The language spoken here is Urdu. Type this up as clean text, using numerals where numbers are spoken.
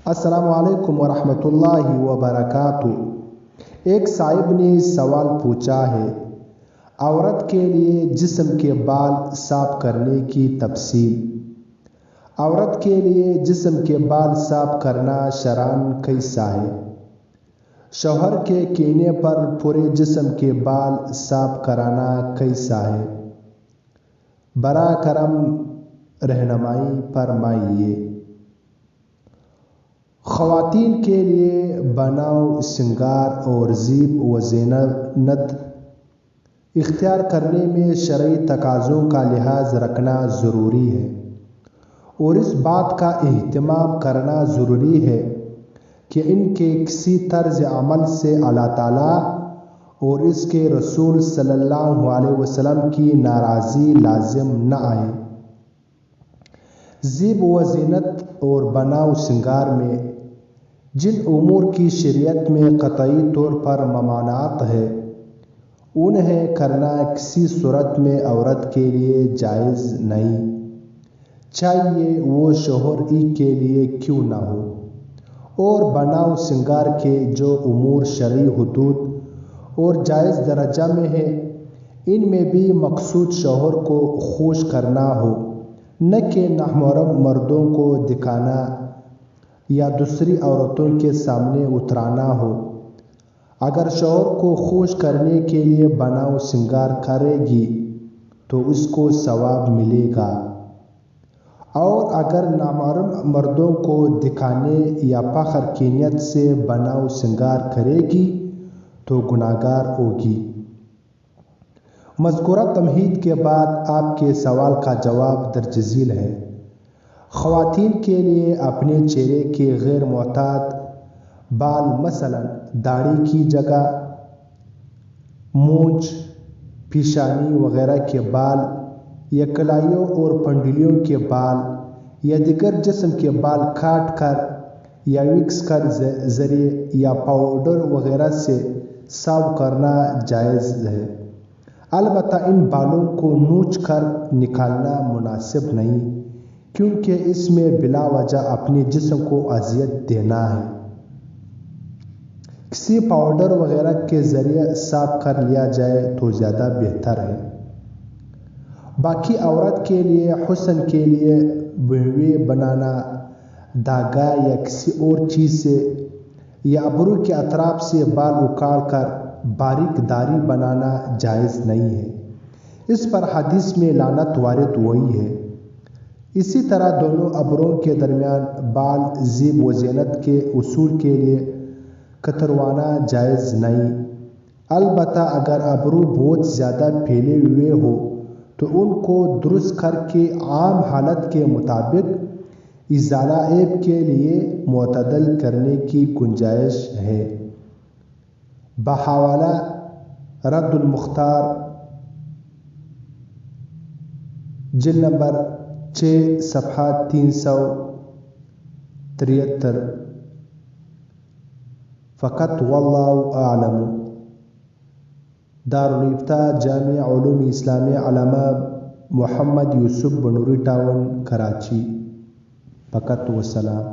السلام علیکم ورحمۃ اللہ وبرکاتہ۔ ایک صاحب نے سوال پوچھا ہے، عورت کے لیے جسم کے بال صاف کرنے کی تفصیل۔ عورت کے لیے جسم کے بال صاف کرنا شرعاً کیسا ہے؟ شوہر کے کہنے پر پورے جسم کے بال صاف کرانا کیسا ہے؟ براہ کرم رہنمائی فرمائیے۔ خواتین کے لیے بناؤ سنگار اور زیب و زینت اختیار کرنے میں شرعی تقاضوں کا لحاظ رکھنا ضروری ہے، اور اس بات کا اہتمام کرنا ضروری ہے کہ ان کے کسی طرز عمل سے اللہ تعالیٰ اور اس کے رسول صلی اللہ علیہ وسلم کی ناراضی لازم نہ آئے۔ زیب و زینت اور بناؤ سنگار میں جن امور کی شریعت میں قطعی طور پر ممانعت ہے، انہیں کرنا کسی صورت میں عورت کے لیے جائز نہیں، چاہیے وہ شوہر ہی کے لیے کیوں نہ ہو۔ اور بناؤ سنگار کے جو امور شرعی حدود اور جائز درجہ میں ہیں، ان میں بھی مقصود شوہر کو خوش کرنا ہو، نہ کہ نامحرم مردوں کو دکھانا یا دوسری عورتوں کے سامنے اترانا ہو۔ اگر شوہر کو خوش کرنے کے لیے بناؤ سنگار کرے گی تو اس کو ثواب ملے گا، اور اگر نامحرم مردوں کو دکھانے یا فخر کی نیت سے بناؤ سنگار کرے گی تو گنہگار ہوگی۔ مذکورہ تمہید کے بعد آپ کے سوال کا جواب درج ذیل ہے۔ خواتین کے لیے اپنے چہرے کے غیر معتاد بال، مثلاً داڑھی کی جگہ مونچھ، پیشانی وغیرہ کے بال، یا کلائیوں اور پنڈلیوں کے بال، یا دیگر جسم کے بال کاٹ کر یا ویکس کے ذریعے یا پاؤڈر وغیرہ سے صاف کرنا جائز ہے، البتہ ان بالوں کو نوچ کر نکالنا مناسب نہیں، کیونکہ اس میں بلا وجہ اپنے جسم کو اذیت دینا ہے۔ کسی پاؤڈر وغیرہ کے ذریعے صاف کر لیا جائے تو زیادہ بہتر ہے۔ باقی عورت کے لیے حسن کے لیے بھویں بنانا، دھاگا یا کسی اور چیز سے یا ابرو کے اطراف سے بال اکھاڑ کر باریک داڑھی بنانا جائز نہیں ہے، اس پر حدیث میں لعنت وارد ہوئی ہے۔ اسی طرح دونوں ابروؤں کے درمیان بال زیب و زینت کے اصول کے لیے کتروانا جائز نہیں، البتہ اگر ابرو بہت زیادہ پھیلے ہوئے ہو تو ان کو درست کر کے عام حالت کے مطابق ازالہ عیب کے لیے معتدل کرنے کی گنجائش ہے۔ بحوالہ رد المختار، جلد نمبر 6 صفحہ 373۔ فقط واللہ اعلم۔ دارالافتاء جامع علوم اسلامیہ، علامہ محمد یوسف بنوری ٹاؤن، کراچی۔ فقط والسلام۔